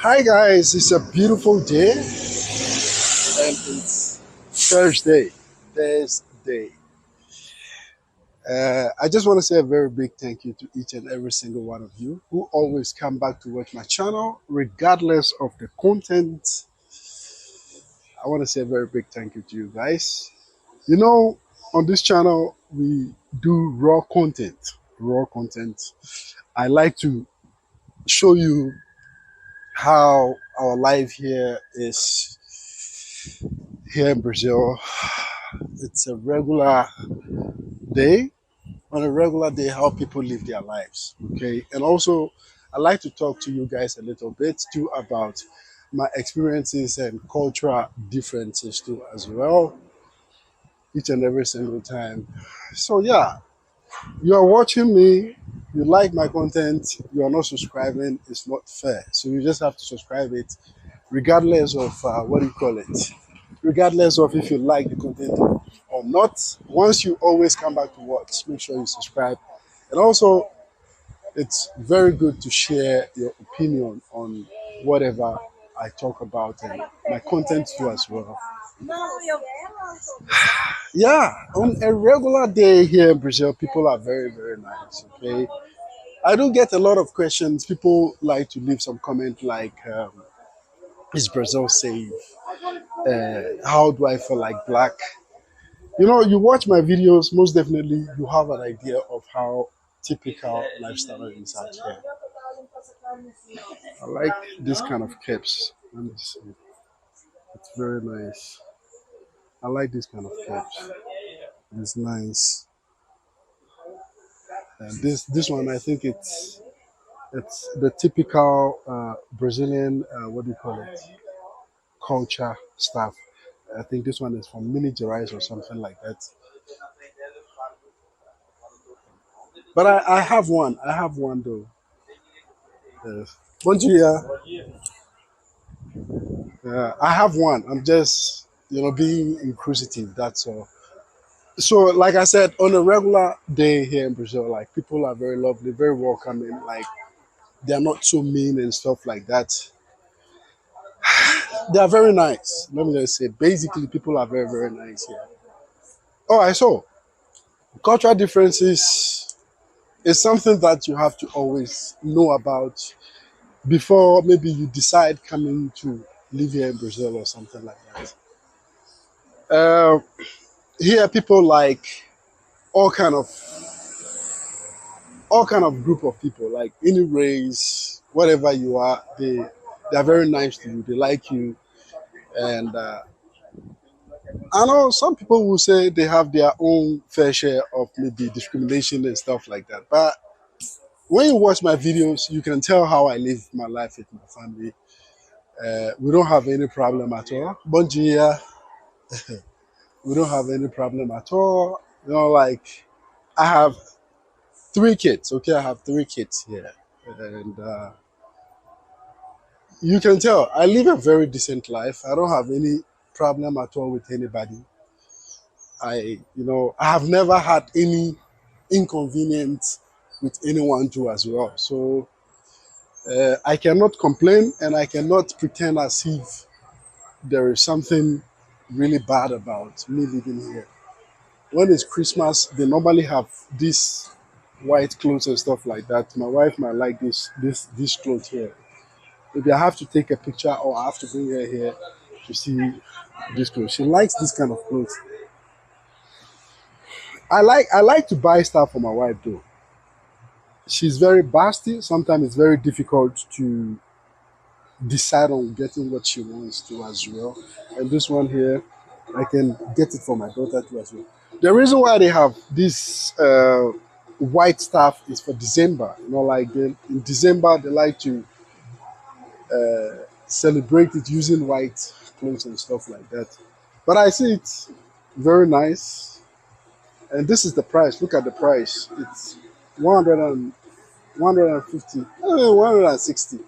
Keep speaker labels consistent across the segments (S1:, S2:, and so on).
S1: Hi guys, it's a beautiful day and it's Thursday. Thursday. I just want to say a very big thank you to each and every single one of you who always come back to watch my channel, regardless of the content. I want to say a very big thank you to you guys. You know, on this channel, we do raw content. Raw content. I like to show you how our life here is here in Brazil. It's a regular day. On a regular day, how people live their lives. Okay. And also, I like to talk to you guys a little bit too about my experiences and cultural differences too as well, each and every single time. So yeah, you are watching me, you like my content, you are not subscribing, it's not fair. So you just have to subscribe it regardless of what do you call it, regardless of if you like the content or not. Once you always come back to watch, make sure you subscribe. And also, it's very good to share your opinion on whatever I talk about and my content too as well. Yeah, on a regular day here in Brazil, people are very, very nice. Okay, I do get a lot of questions. People like to leave some comment like, "Is Brazil safe? How do I feel like black?" You know, you watch my videos, most definitely you have an idea of how typical lifestyle is out here. I like this kind of caps. Let me see. It's very nice. I like this kind of caps. It's nice. And this one, I think it's the typical Brazilian what do you call it, culture stuff. I think this one is from Mini Gerais or something like that. But I have one. I have one though. Bom dia. I have one. I'm just being inquisitive. That's all. So, like I said, on a regular day here in Brazil, like people are very lovely, very welcoming. Like they are not so mean and stuff like that. They are very nice. Let me just say, basically, people are very, very nice here. Oh, I saw. Cultural differences is something that you have to always know about before maybe you decide coming to live here in Brazil or something like that. Uh, Here, people like all kind of group of people, like any race, whatever you are, they are very nice to you. They like you, and I know some people will say they have their own fair share of maybe discrimination and stuff like that. But when you watch my videos, you can tell how I live my life with my family. We don't have any problem at all. Bon dia, we don't have any problem at all. Like I have three kids. Okay, I have three kids here, and you can tell I live a very decent life. I don't have any problem at all with anybody. I have never had any inconvenience with anyone too as well. So I cannot complain and I cannot pretend as if there is something really bad about me living here. When it's Christmas, they normally have this white clothes and stuff like that. My wife might like this clothes here. Maybe I have to take a picture or I have to bring her here to see this clothes. She likes this kind of clothes. I like to buy stuff for my wife though. She's very busty. Sometimes it's very difficult to decide on getting what she wants to as well. And this one here, I can get it for my daughter too as well. The reason why they have this white stuff is for December. Like in December they like to celebrate it using white clothes and stuff like that. But I see it very nice. And this is the price. Look at the price. It's 100 and 150, 160.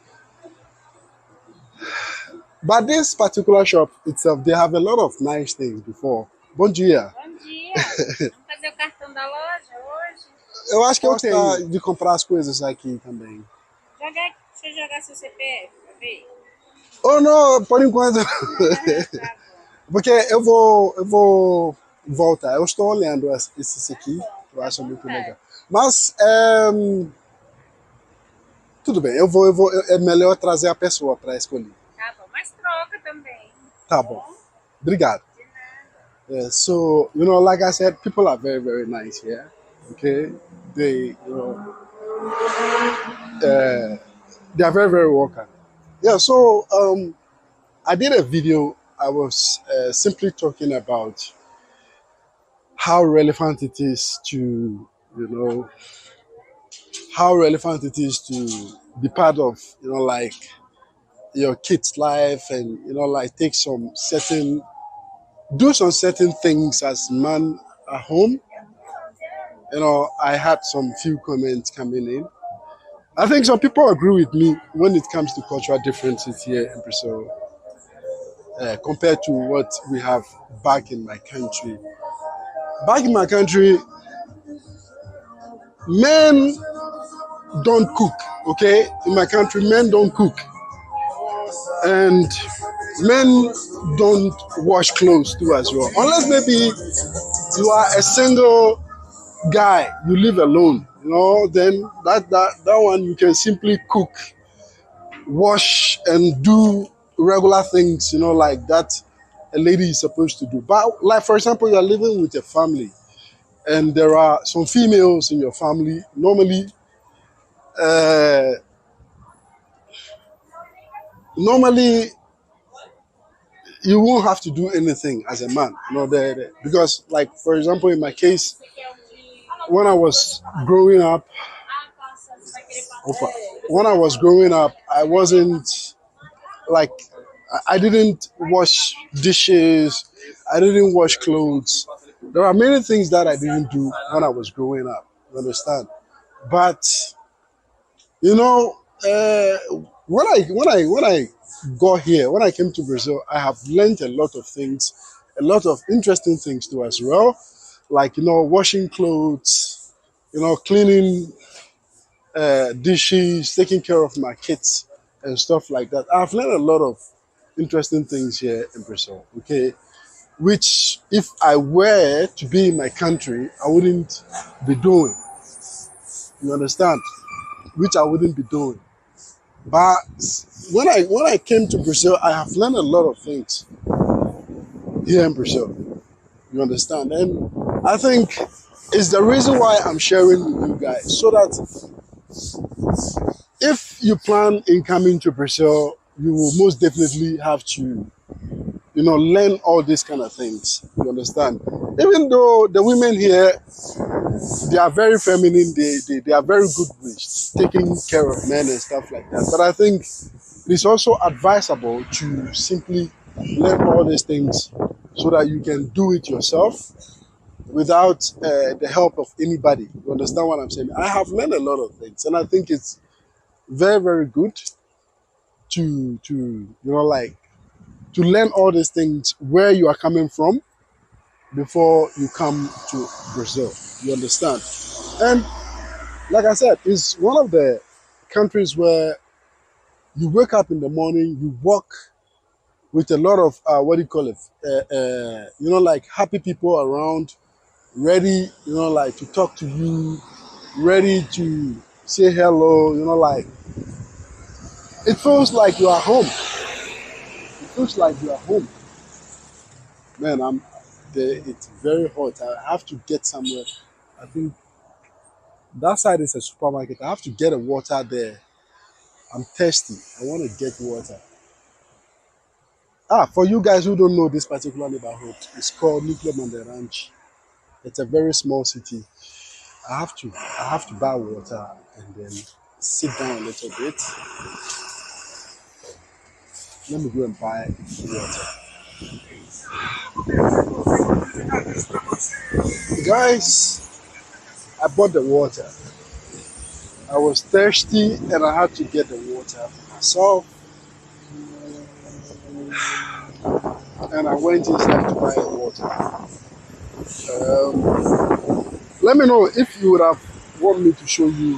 S1: But this particular shop itself, they have a lot of nice things before. Bom dia.
S2: Bom dia. Vamos fazer o cartão da loja hoje?
S1: Eu acho que eu tenho de comprar as coisas aqui também.
S2: Deixa eu jogar seu CPF pra ver.
S1: Oh, não, por enquanto.
S2: Tá bom.
S1: Porque eu vou voltar. Eu estou olhando esses
S2: Tá
S1: aqui,
S2: bom,
S1: eu
S2: fica à
S1: acho muito legal.
S2: vontade.
S1: Mas, tudo bem, é melhor trazer a pessoa para escolher.
S2: Tá bom, mas troca também, tá
S1: Tá bom.
S2: bom?
S1: Obrigado.
S2: De nada.
S1: Yeah, so, like I said, people are very, very nice here. Okay? They, they are very, very welcome. Yeah, so I did a video. I was simply talking about how relevant it is to, how relevant it is to be part of, like your kid's life and, like do some certain things as man at home. I had some few comments coming in. I think some people agree with me when it comes to cultural differences here in Brazil compared to what we have back in my country. Back in my country, men don't cook, okay? In my country, men don't cook. And men don't wash clothes too as well. Unless maybe you are a single guy, you live alone, then that one you can simply cook, wash and do regular things, like that a lady is supposed to do. But like for example, you're living with a family and there are some females in your family. Uh, normally you won't have to do anything as a man, because like for example, in my case, when I was growing up, I wasn't like I didn't wash dishes, I didn't wash clothes. There are many things that I didn't do when I was growing up. You understand? But you know, when I got here, when I came to Brazil, I have learned a lot of things, a lot of interesting things too as well, like washing clothes, cleaning dishes, taking care of my kids and stuff like that. I've learned a lot of interesting things here in Brazil. Okay, which if I were to be in my country, I wouldn't be doing. You understand? Which I wouldn't be doing. But when I came to Brazil, I have learned a lot of things here in Brazil. You understand? And I think it's the reason why I'm sharing with you guys, so that if you plan in coming to Brazil, you will most definitely have to, learn all these kind of things. You understand? Even though the women here, they are very feminine, they are very good with taking care of men and stuff like that. But I think it's also advisable to simply learn all these things so that you can do it yourself without the help of anybody. You understand what I'm saying? I have learned a lot of things, and I think it's very, very good to like to learn all these things where you are coming from before you come to Brazil. You understand? And like I said, it's one of the countries where you wake up in the morning, you walk with a lot of what do you call it? Like happy people around, ready, like to talk to you, ready to say hello. Like it feels like you are home. It feels like you are home. Man, it's very hot. I have to get somewhere. I think that side is a supermarket. I have to get a water there. I'm thirsty. I want to get water. For you guys who don't know this particular neighborhood, it's called Nuclear Ranch. It's a very small city. I have to buy water and then sit down a little bit. Let me go and buy water. Guys, I bought the water. I was thirsty and I had to get the water for myself. And I went inside to buy water. Let me know if you would have want me to show you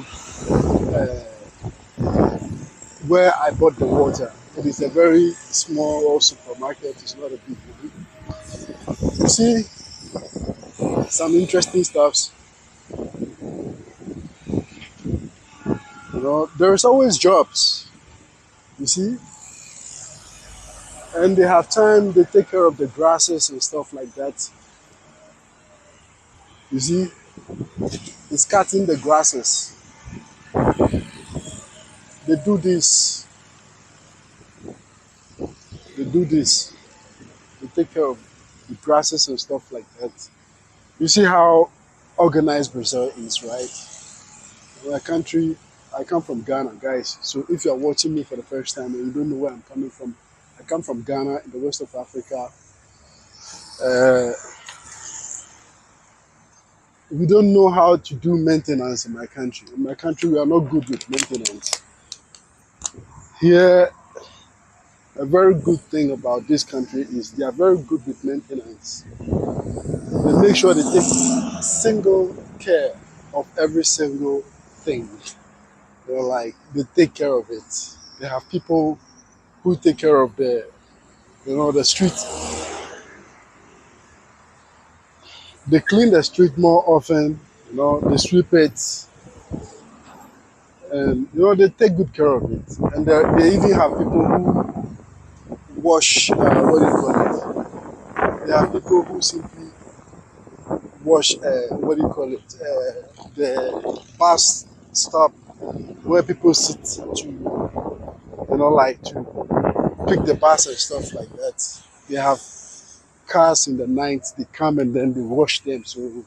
S1: where I bought the water. It is a very small supermarket. It's not a big one. You see some interesting stuffs. You know, there's always jobs. You see, and they have time. They take care of the grasses and stuff like that. You see, it's cutting the grasses. They do this. They do this. They take care of the grasses and stuff like that. You see how organized Brazil is, right? My country, I come from Ghana, guys. So if you're watching me for the first time and you don't know where I'm coming from, I come from Ghana in the west of Africa. Uh, we don't know how to do maintenance in my country. In my country, we are not good with maintenance. Here, a very good thing about this country is they are very good with maintenance. They make sure they take single care of every single thing. They're like, they take care of it. They have people who take care of the street. They clean the street more often, they sweep it, and they take good care of it. And they even have people who wash, what do you call it? They have people who simply wash, what do you call it? The bus stop where people sit to pick the bus and stuff like that. They have cars in the night, they come and then they wash them. So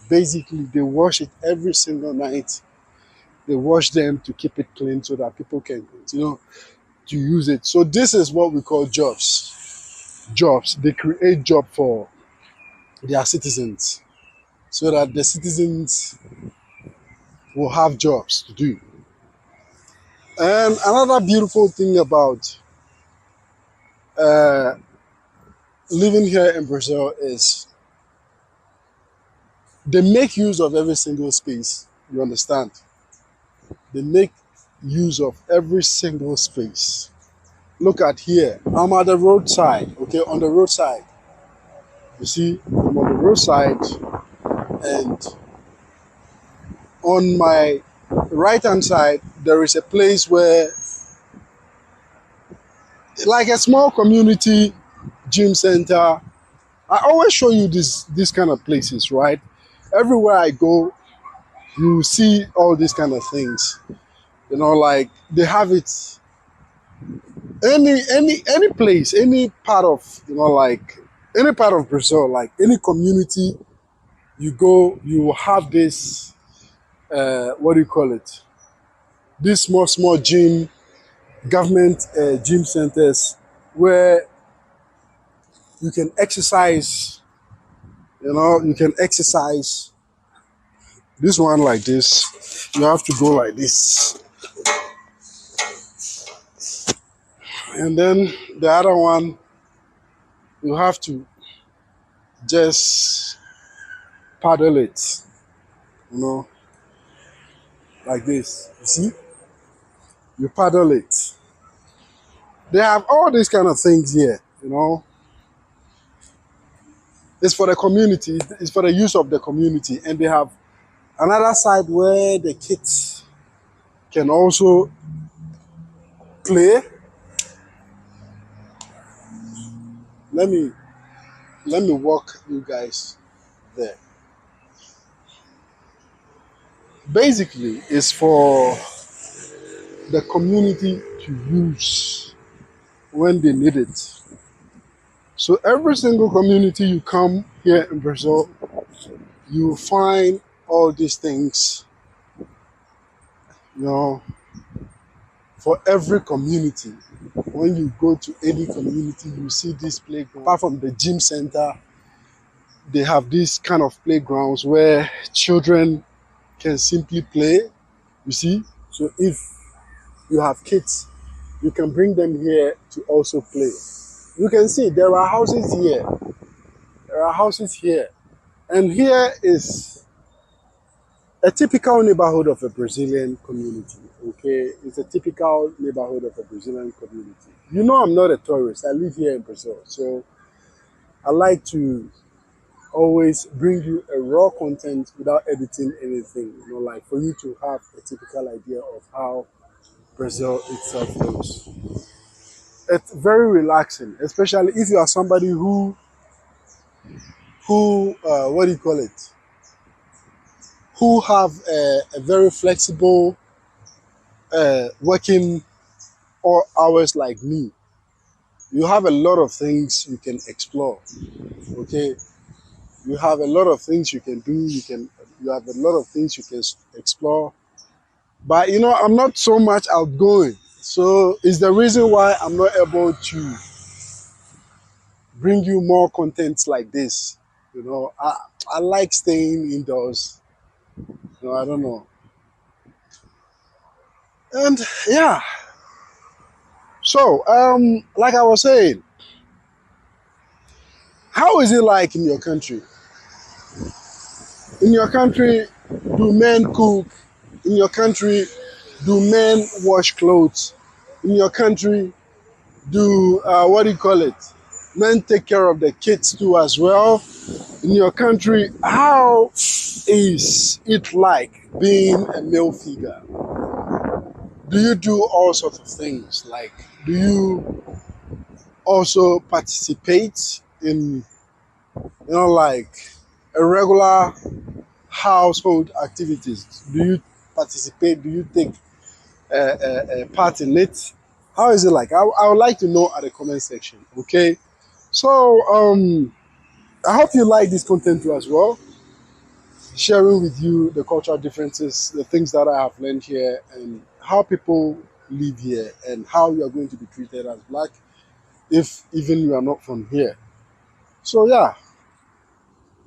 S1: basically they wash it every single night. They wash them to keep it clean so that people can continue to use it. So this is what we call jobs. Jobs. They create job for their citizens so that the citizens will have jobs to do. And another beautiful thing about living here in Brazil is they make use of every single space. You understand? They make use of every single space. Look at here. I'm at the roadside, okay, on the roadside. You see, I'm on the roadside, and on my right-hand side, there is a place where, like a small community gym center. I always show you these kind of places, right? Everywhere I go, you see all these kind of things. Like they have it any place, any part of like any part of Brazil, like any community you go, you will have this what do you call it? These small gym, government gym centers where you can exercise. You can exercise. This one like this, you have to go like this. And then the other one, you have to just paddle it, like this. You see? You paddle it. They have all these kind of things here, It's for the community. It's for the use of the community. And they have another side where the kids can also play. Let me walk you guys there. Basically, it's for the community to use when they need it. So every single community you come here in Brazil, you find all these things, for every community. When you go to any community, you see this playground. Apart from the gym center, they have these kind of playgrounds where children can simply play, you see. So if you have kids, you can bring them here to also play. You can see there are houses here. There are houses here. And here is a typical neighborhood of a Brazilian community. Okay, it's a typical neighborhood of a Brazilian community. You know, I'm not a tourist. I live here in Brazil, so I like to always bring you a raw content without editing anything. You know, like for you to have a typical idea of how Brazil itself looks. It's very relaxing, especially if you are somebody who what do you call it? Who have a very flexible working or hours like me. You have a lot of things you can explore. Okay, you have a lot of things you can do. You have a lot of things you can explore. But you know, I'm not so much outgoing, so it's the reason why I'm not able to bring you more contents like this. You know, I like staying indoors. You know, I don't know, and yeah. So, like I was saying, how is it like in your country? In your country, do men cook? In your country, do men wash clothes? In your country, do what do you call it? Men take care of the kids too as well. In your country, how is it like being a male figure? Do you do all sorts of things? Like, do you also participate in, like a regular household activities? Do you participate? Do you take part in it? How is it like? I would like to know at the comment section. Okay, so I hope you like this content too as well. Sharing with you the cultural differences, the things that I have learned here, and how people live here, and how you are going to be treated as black if even you are not from here. So yeah,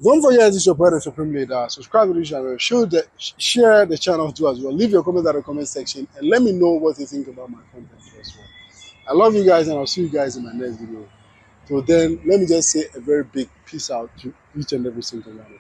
S1: don't forget this is your brother Supreme Leader. Subscribe to the channel, share the channel too as well. Leave your comment at the comment section and let me know what you think about my content as well. I love you guys and I'll see you guys in my next video. So then let me just say a very big peace out to each and every single one of you.